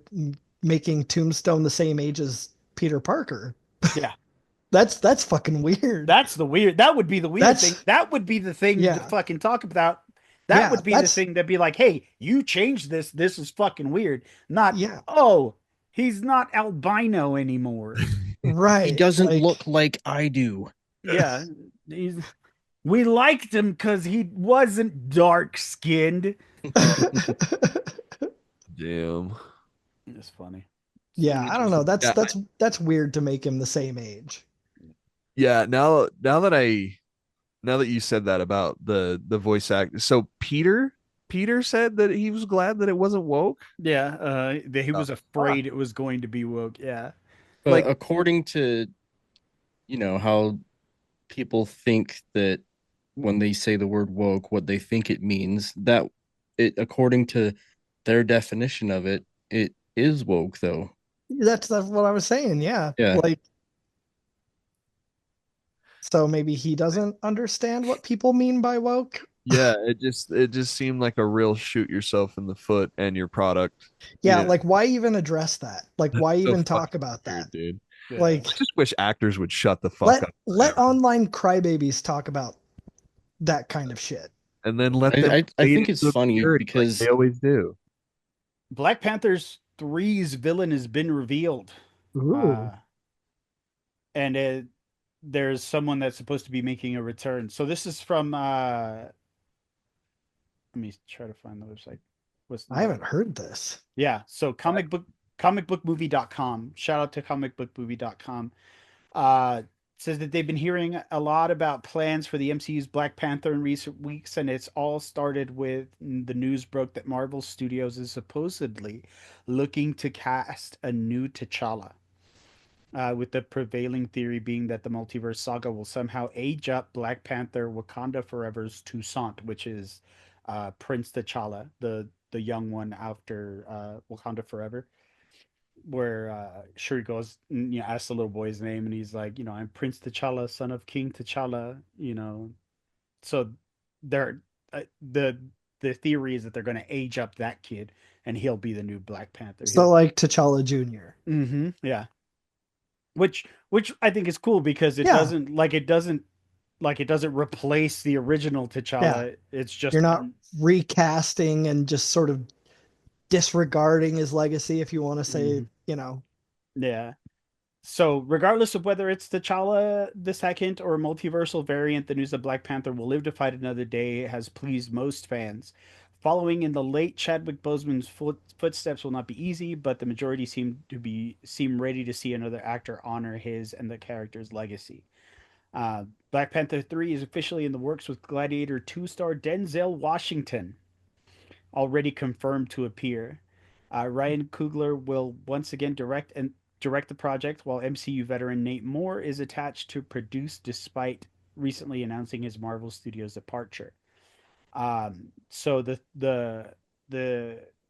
making Tombstone the same age as Peter Parker. Yeah. That's fucking weird. That would be the weird That's- thing. That would be the thing Yeah. to fucking talk about. That Yeah, would be the that's- thing that'd be like, hey, you changed this. This is fucking weird. Not, Yeah. oh, he's not albino anymore. Right. he doesn't like- look like I do? Yeah. We liked him because he wasn't dark skinned. Damn. It's funny. Yeah, I don't know. That's Yeah, that's weird to make him the same age. Yeah, now that you said that about the voice act, so Peter said that he was glad that it wasn't woke. Yeah. That he was afraid it was going to be woke. Yeah. But Like- according to how people think that when they say the word woke, what they think it means, that it according to their definition of it, it is woke though. That's what I was saying. Yeah. Yeah. Like, so maybe he doesn't understand what people mean by woke. Yeah, it just seemed like a real shoot yourself in the foot and your product. Yeah, Yeah. like why even address that? Like why So even talk fucking about weird, that? dude. Yeah. Like I just wish actors would shut the fuck let up. let online crybabies talk about that kind of shit. And then let them I fade think it's into funny obscurity like because they always do. Black Panther's 3's villain has been revealed. And there's someone that's supposed to be making a return. So this is from let me try to find the website. I haven't heard this. Yeah, so comicbookmovie.com. Shout out to comicbookmovie.com. says that they've been hearing a lot about plans for the MCU's Black Panther in recent weeks, and it's all started with the news broke that Marvel Studios is supposedly looking to cast a new T'Challa. With the prevailing theory being that the multiverse saga will somehow age up Black Panther Wakanda Forever's Toussaint, which is Prince T'Challa, the young one after Wakanda Forever, where Shuri goes, asks the little boy's name, and he's like, I'm Prince T'Challa, son of King T'Challa, So they're the theory is that they're going to age up that kid, and he'll be the new Black Panther. So like T'Challa Jr. Mm-hmm. Yeah. Which I think is cool because it Yeah. doesn't replace the original T'Challa. It's just You're not recasting and just sort of disregarding his legacy, if you want to say, Yeah. So regardless of whether it's T'Challa the second or a multiversal variant, the news that Black Panther will live to fight another day has pleased most fans. Following in the late Chadwick Boseman's footsteps will not be easy, but the majority seem ready to see another actor honor his and the character's legacy. Black Panther 3 is officially in the works with Gladiator 2 star Denzel Washington already confirmed to appear. Ryan Coogler will once again direct the project, while MCU veteran Nate Moore is attached to produce, despite recently announcing his Marvel Studios departure. So the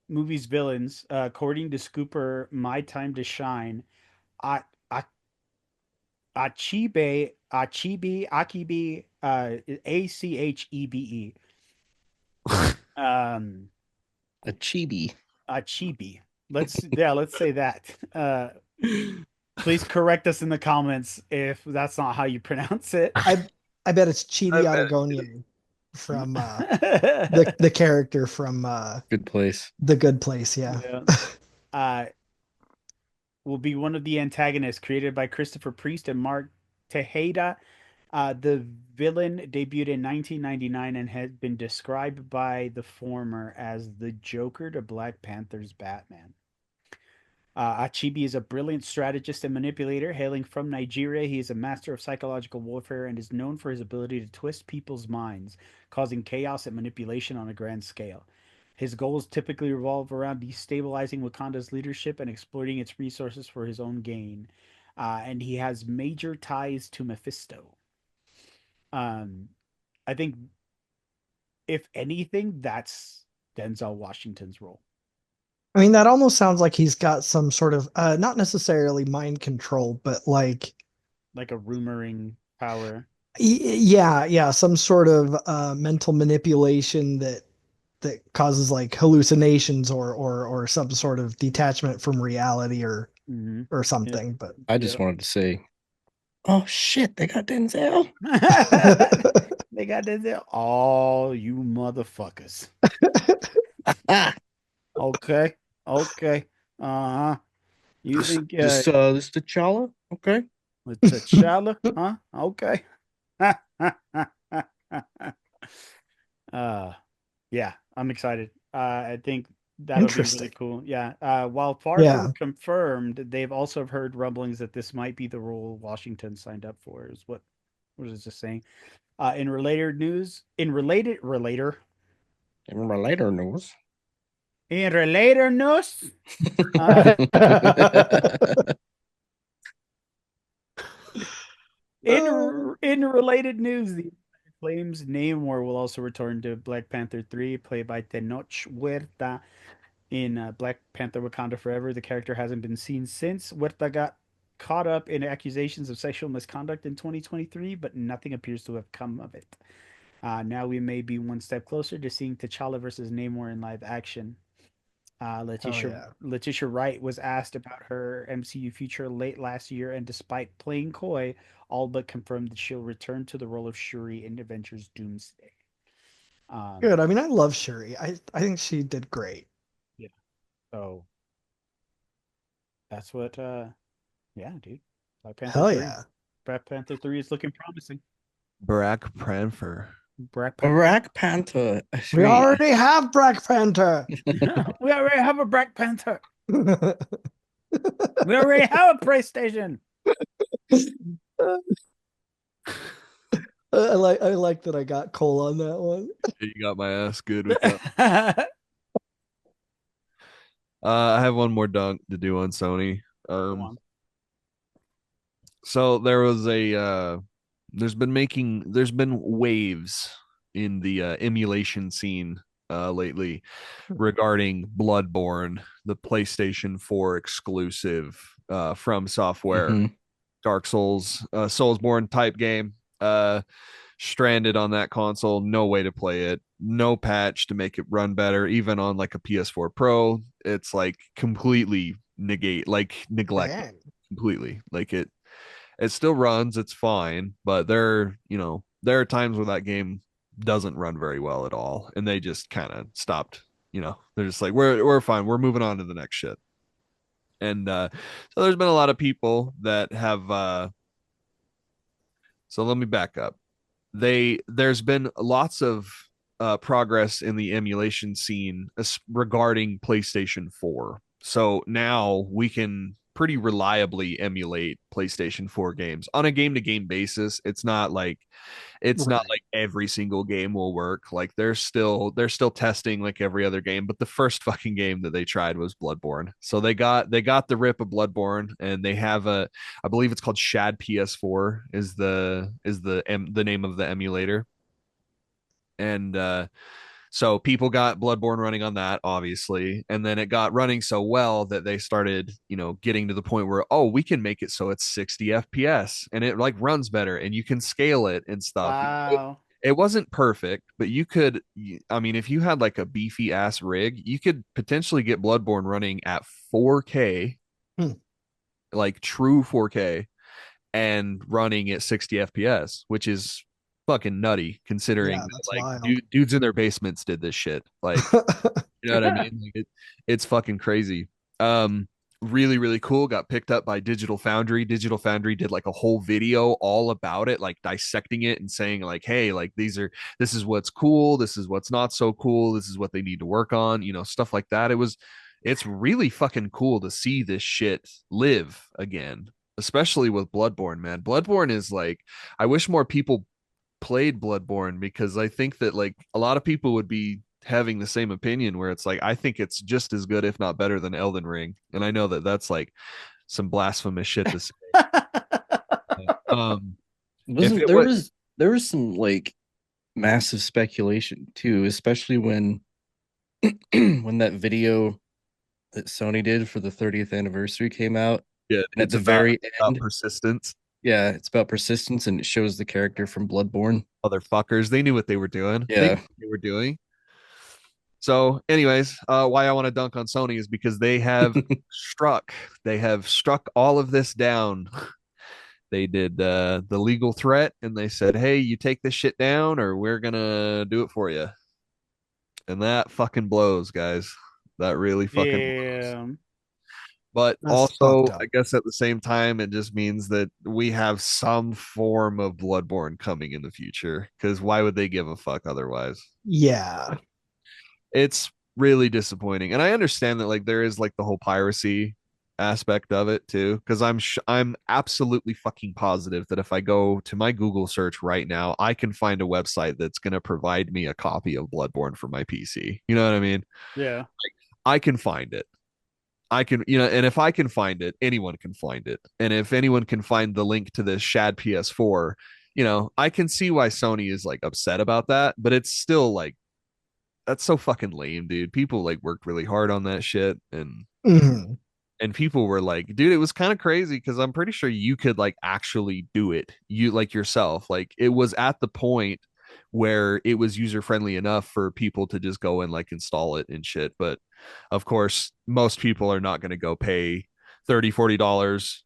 movie's villains, according to Scooper, My Time to Shine, A- A- Akibe, Achebe. A chibi. Achibi. Let's say that. Please correct us in the comments if that's not how you pronounce it. I bet it's Chidi Aragonye from the character from Good Place. The Good Place, yeah. Will be one of the antagonists, created by Christopher Priest and Mark Tejeda. The villain debuted in 1999 and had been described by the former as the Joker to Black Panther's Batman. Achibi is a brilliant strategist and manipulator. Hailing from Nigeria, he is a master of psychological warfare and is known for his ability to twist people's minds, causing chaos and manipulation on a grand scale. His goals typically revolve around destabilizing Wakanda's leadership and exploiting its resources for his own gain. And he has major ties to Mephisto. I think, if anything, that's Denzel Washington's role. I mean, that almost sounds like he's got some sort of not necessarily mind control, but like a rumoring power. Yeah, some sort of mental manipulation that causes like hallucinations or some sort of detachment from reality or something. But I just wanted to say, oh shit, they got Denzel. They got Denzel. Oh, you motherfuckers. Okay. You think this T'Challa? Okay. With T'Challa? Huh? Okay. Yeah, I'm excited. I think that'll be really cool. Yeah. While far from confirmed, they've also heard rumblings that this might be the role Washington signed up for. What is this saying? In related news, in related news, the claims Namor will also return to Black Panther 3, played by Tenoch Huerta in Black Panther Wakanda Forever. The character hasn't been seen since. Huerta got caught up in accusations of sexual misconduct in 2023, but nothing appears to have come of it. Now we may be one step closer to seeing T'Challa versus Namor in live action. Letitia Wright was asked about her MCU future late last year, and despite playing coy, all but confirmed that she'll return to the role of Shuri in Avengers Doomsday. Good. I mean, I love Shuri. I think she did great. Yeah. So that's what. Yeah, dude. Black Panther 3. Yeah. Black Panther 3 is looking promising. Black Panther. Black Panther. We already have Black Panther. We already have a Black Panther. We already have a PlayStation. I like that I got Cole on that one. You got my ass good with that. I have one more dunk to do on Sony. Go on. So there was a there's been waves in the emulation scene lately regarding Bloodborne, the PlayStation 4 exclusive from software, Mhm. Dark Souls, Soulsborne type game. Stranded on that console, no way to play it, no patch to make it run better, even on like a PS4 Pro. It's like completely neglected Dang. completely. Like it still runs, it's fine, but there are times where that game doesn't run very well at all, and they just kind of stopped. They're just like, we're fine, we're moving on to the next shit. And so there's been a lot of people that have so let me back up. There's been lots of progress in the emulation scene regarding PlayStation 4. So now we can pretty reliably emulate PlayStation 4 games on a game to game basis. It's not Right. like every single game will work. Like they're still testing like every other game, but the first fucking game that they tried was Bloodborne. So they got the rip of Bloodborne, and they have I believe it's called Shad PS4 is the name of the emulator. And so people got Bloodborne running on that, obviously, and then it got running so well that they started, getting to the point where, oh, we can make it so it's 60 FPS and it like runs better and you can scale it and stuff. Wow. It wasn't perfect, but you could, I mean, if you had like a beefy ass rig, you could potentially get Bloodborne running at 4K, Hmm. like true 4K, and running at 60 FPS, which is fucking nutty considering Yeah, that that's like wild. dudes in their basements did this shit. Like, you know what I mean? Like it's fucking crazy. Um, Really, really cool. Got picked up by Digital Foundry. Digital Foundry did like a whole video all about it, like dissecting it and saying like, hey, like this is what's cool, this is what's not so cool, this is what they need to work on, stuff like that. It's really fucking cool to see this shit live again, especially with Bloodborne, man. Bloodborne is like, I wish more people played Bloodborne, because I think that like a lot of people would be having the same opinion, where it's like, I think it's just as good if not better than Elden Ring, and I know that that's like some blasphemous shit to say. um if Wasn't it there was was there was some like massive speculation too, especially when when that video that Sony did for the 30th anniversary came out, Yeah, and at it's the about very end, persistence. yeah, it's about persistence and it shows the character from Bloodborne. Motherfuckers, they knew what they were doing. They knew Yeah. what they were doing. So, anyways, why I want to dunk on Sony is because they have struck all of this down. They did the legal threat, and they said, "Hey, you take this shit down, or we're gonna do it for you." And that fucking blows, guys. That really fucking blows. Yeah. But That's fucked also, up. I guess at the same time, it just means that we have some form of Bloodborne coming in the future. Because why would they give a fuck otherwise? Yeah. It's really disappointing, and I understand that like there is like the whole piracy aspect of it too, because I'm absolutely fucking positive that if I go to my Google search right now, I can find a website that's going to provide me a copy of Bloodborne for my PC. You know what I mean? Yeah. I can find it. I can, and if I can find it, anyone can find it. And if anyone can find the link to this Shad PS4, I can see why Sony is like upset about that, but it's still like, that's so fucking lame, dude. People like worked really hard on that shit, and Mhm. people were like, dude, it was kind of crazy, because I'm pretty sure you could like actually do it, you like yourself. Like it was at the point where it was user friendly enough for people to just go and like install it and shit. But of course, most people are not going to go pay 30 $40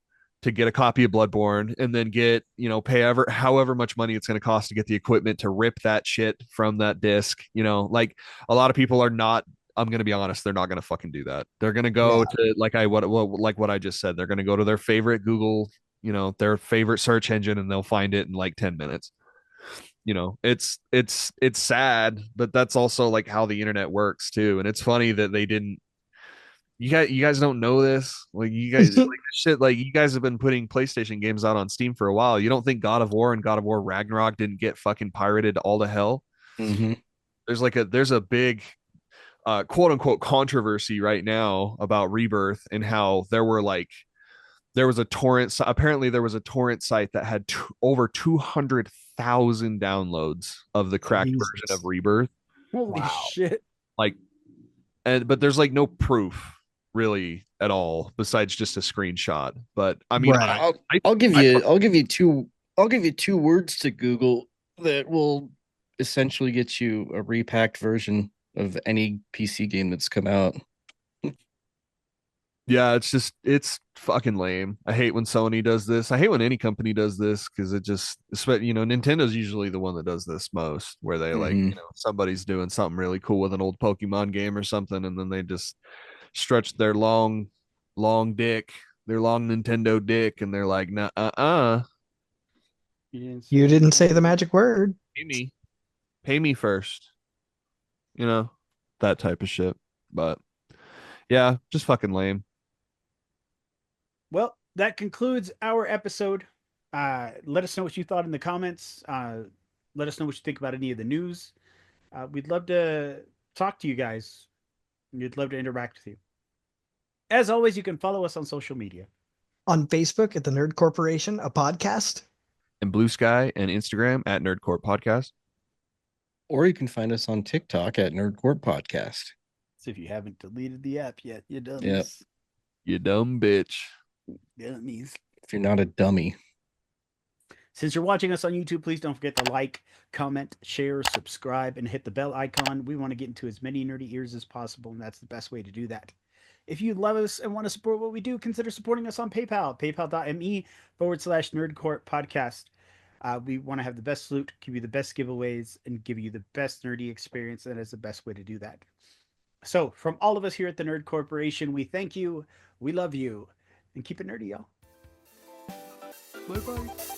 to get a copy of Bloodborne, and then get, pay however much money it's going to cost to get the equipment to rip that shit from that disc. Like a lot of people are not, I'm gonna be honest, they're not gonna fucking do that. They're gonna go Yeah. to like what I just said. They're gonna go to their favorite Google, their favorite search engine, and they'll find it in like 10 minutes. It's sad, but that's also like how the internet works too. And it's funny that they didn't, you guys don't know this. Like you guys like this shit. Like you guys have been putting PlayStation games out on Steam for a while. You don't think God of War and God of War Ragnarok didn't get fucking pirated all to hell? Mm-hmm. There's a big quote unquote controversy right now about Rebirth and how there was a torrent. Apparently, there was a torrent site that had over 200,000 downloads of the cracked version of Rebirth. Holy shit. Like, but there's like no proof really at all besides just a screenshot. But I mean, Right. I'll give you two words to Google that will essentially get you a repacked version of any PC game that's come out. yeah, it's fucking lame. I hate when Sony does this. I hate when any company does this because it just, Nintendo's usually the one that does this most, where they like, Mhm. somebody's doing something really cool with an old Pokemon game or something, and then they just stretch their long dick, their long Nintendo dick, and they're like, nah, You didn't say the magic word. pay me first, that type of shit. But yeah, just fucking lame. Well, that concludes our episode. Let us know what you thought in the comments. Let us know what you think about any of the news. We'd love to talk to you guys. We'd love to interact with you. As always, you can follow us on social media. On Facebook at the Nerd Corporation, a podcast. And Blue Sky and Instagram at Nerdcore Podcast. Or you can find us on TikTok at Nerdcore Podcast. So if you haven't deleted the app yet, you dummies. Yep. You dumb bitch. Dummies. If you're not a dummy. Since you're watching us on YouTube, please don't forget to like, comment, share, subscribe, and hit the bell icon. We want to get into as many nerdy ears as possible, and that's the best way to do that. If you love us and want to support what we do, consider supporting us on PayPal, paypal.me/nerdcore podcast. We want to have the best loot, give you the best giveaways, and give you the best nerdy experience, and that's the best way to do that. So, from all of us here at the Nerd Corporation, we thank you, we love you, and keep it nerdy, y'all. Bye-bye.